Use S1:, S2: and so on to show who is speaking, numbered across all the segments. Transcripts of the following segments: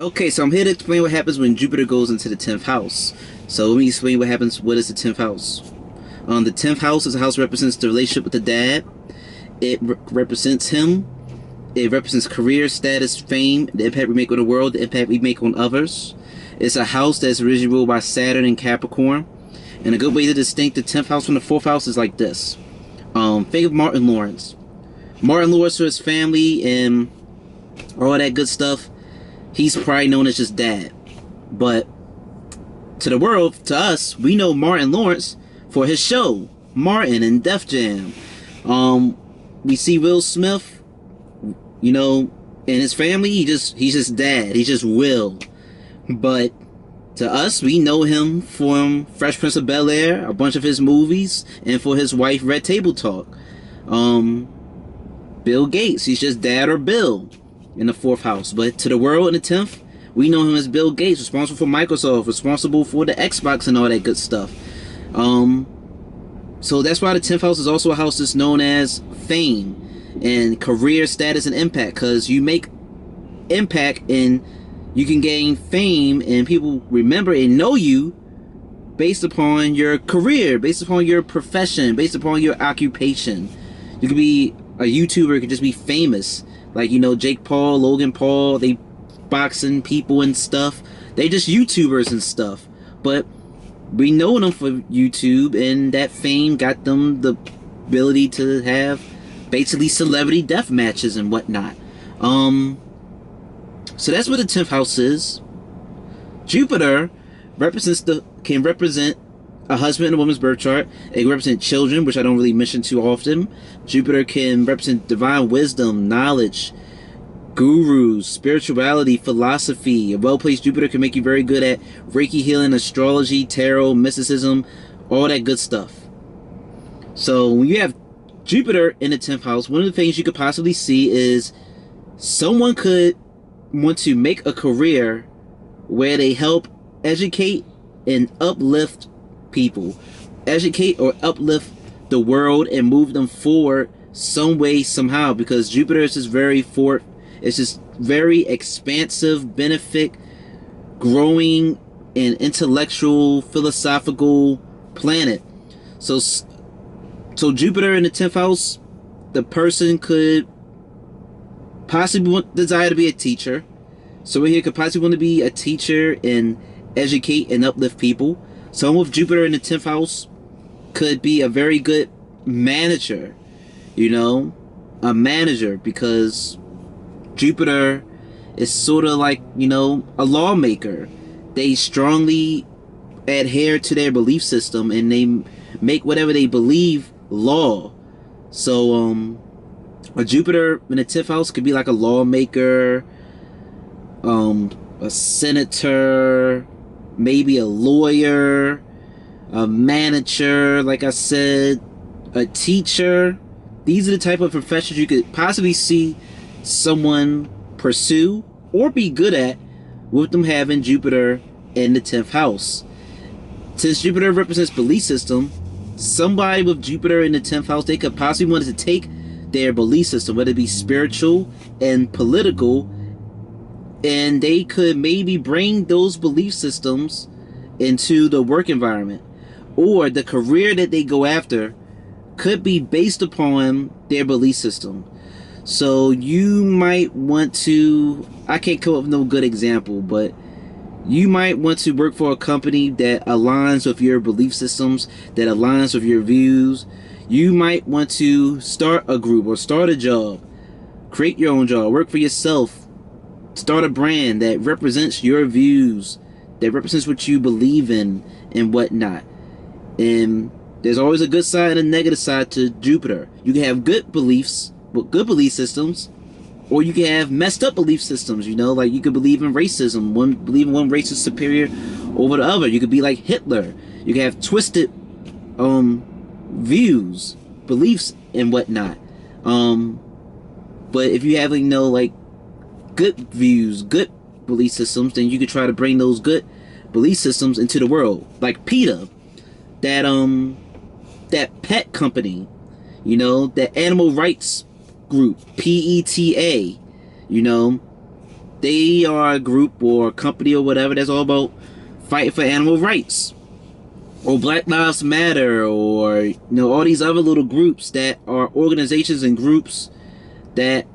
S1: Okay, so I'm here to explain what happens when Jupiter goes into the 10th house. So let me explain what happens. What is the 10th house? The 10th house is a house that represents the relationship with the dad. It represents him. It represents career, status, fame, the impact we make on the world, the impact we make on others. It's a house that's originally ruled by Saturn and Capricorn. And a good way to distinct the 10th house from the 4th house is like this. Think of Martin Lawrence. Martin Lawrence, for his family and all that good stuff, he's probably known as just dad. But to the world, to us, we know Martin Lawrence for his show, Martin and Def Jam. We see Will Smith, and his family, he's just dad. He's just Will. But to us, we know him from Fresh Prince of Bel-Air, a bunch of his movies, and for his wife, Red Table Talk. Bill Gates, he's just dad or Bill in the 4th house. But to the world in the 10th, we know him as Bill Gates, responsible for Microsoft, responsible for the Xbox and all that good stuff. So that's why the 10th house is also a house that's known as fame and career, status, and impact, because you make impact and you can gain fame and people remember and know you based upon your career, based upon your profession, based upon your occupation. You could be a YouTuber, could just be famous, like Jake Paul, Logan Paul. They boxing people and stuff. They just YouTubers and stuff, but we know them for YouTube, and that fame got them the ability to have basically celebrity death matches and whatnot. So that's what the 10th house is. Jupiter can represent a husband and a woman's birth chart. It can represent children, which I don't really mention too often. Jupiter can represent divine wisdom, knowledge, gurus, spirituality, philosophy. A well-placed Jupiter can make you very good at Reiki healing, astrology, tarot, mysticism, all that good stuff. So when you have Jupiter in the 10th house, one of the things you could possibly see is someone could want to make a career where they help educate and uplift people, educate or uplift the world and move them forward some way, somehow, because Jupiter is just it's just very expansive, benefic, growing, and intellectual, philosophical planet. So Jupiter in the 10th house, the person could possibly desire to be a teacher. Someone here could possibly want to be a teacher and educate and uplift people. Someone with Jupiter in the 10th house could be a very good manager, a manager, because Jupiter is sort of like, a lawmaker. They strongly adhere to their belief system and they make whatever they believe law. So, a Jupiter in the 10th house could be like a lawmaker, a senator, maybe a lawyer, a manager, like I said, a teacher. These are the type of professions you could possibly see someone pursue or be good at with them having Jupiter in the 10th house. Since Jupiter represents belief system, somebody with Jupiter in the 10th house, they could possibly want to take their belief system, whether it be spiritual and political, and they could maybe bring those belief systems into the work environment, or the career that they go after could be based upon their belief system. So you might want to, I can't come up with no good example, but you might want to work for a company that aligns with your belief systems, that aligns with your views. You might want to start a group or start a job, create your own job, work for yourself, start a brand that represents your views, that represents what you believe in and whatnot. And there's always a good side and a negative side to Jupiter. You can have good beliefs, good belief systems, or you can have messed up belief systems, like you could believe in racism, believe in one race is superior over the other. You could be like Hitler. You can have twisted views, beliefs, and whatnot. But if you have, like good views, good belief systems, then you could try to bring those good belief systems into the world. Like PETA, that pet company, that animal rights group, PETA, They are a group or a company or whatever that's all about fighting for animal rights, or Black Lives Matter, or all these other little groups that are organizations and groups that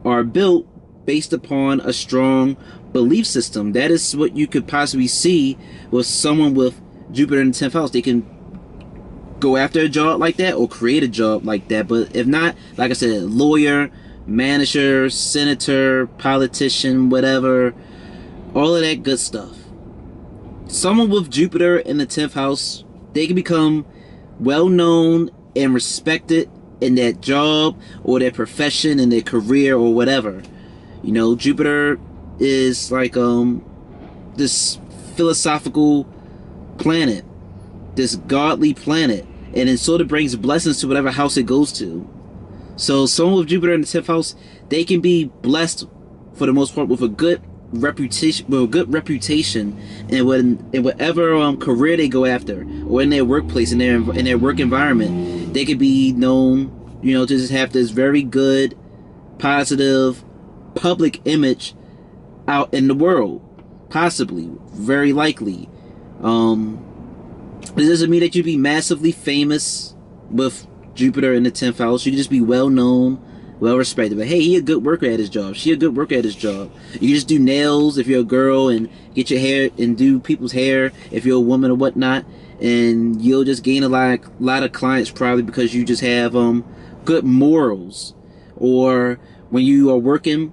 S1: are built based upon a strong belief system. That is what you could possibly see with someone with Jupiter in the 10th house. They can go after a job like that or create a job like that. But if not, like I said, lawyer, manager, senator, politician, whatever, all of that good stuff. Someone with Jupiter in the 10th house, they can become well known and respected in that job or their profession and their career or whatever. Jupiter is like this philosophical planet, this godly planet, and it sort of brings blessings to whatever house it goes to. So someone with Jupiter in the 10th house, they can be blessed for the most part with a good reputation, in whatever career they go after, or in their workplace, in their work environment. They could be known, to just have this very good, positive, public image out in the world. Possibly, very likely. This doesn't mean that you'd be massively famous with Jupiter in the 10th house. You can just be well known, well respected. But hey, he a good worker at his job. She a good worker at his job. You can just do nails if you're a girl, and get your hair and do people's hair if you're a woman or whatnot, and you'll just gain a lot of clients probably because you just have good morals. Or when you are working,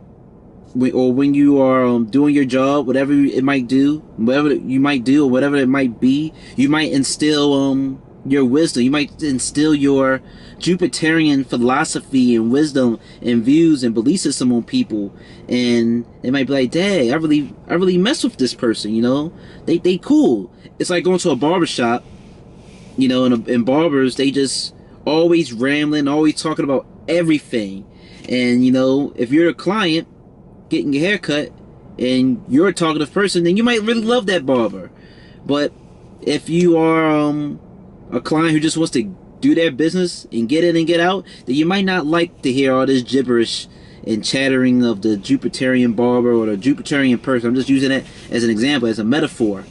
S1: or when you are doing your job, whatever you might do, or whatever it might be, you might instill your wisdom. You might instill your Jupiterian philosophy and wisdom and views and belief system on people, and they might be like, "Dang, I really mess with this person." They cool. It's like going to a barbershop, and barbers, they just always rambling, always talking about everything. And if you're a client getting your hair cut and you're a talkative person, then you might really love that barber. But if you are a client who just wants to do their business and get in and get out, then you might not like to hear all this gibberish and chattering of the Jupiterian barber or the Jupiterian person. I'm just using it as an example, as a metaphor.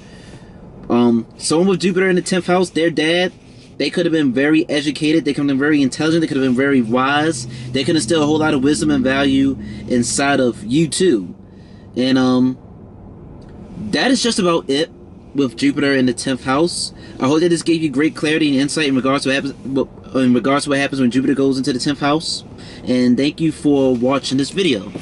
S1: Someone with Jupiter in the 10th house, their dad, they could have been very educated, they could have been very intelligent, they could have been very wise, they could instill a whole lot of wisdom and value inside of you too. And that is just about it with Jupiter in the 10th house. I hope that this gave you great clarity and insight in regards to what happens when Jupiter goes into the 10th house. And thank you for watching this video.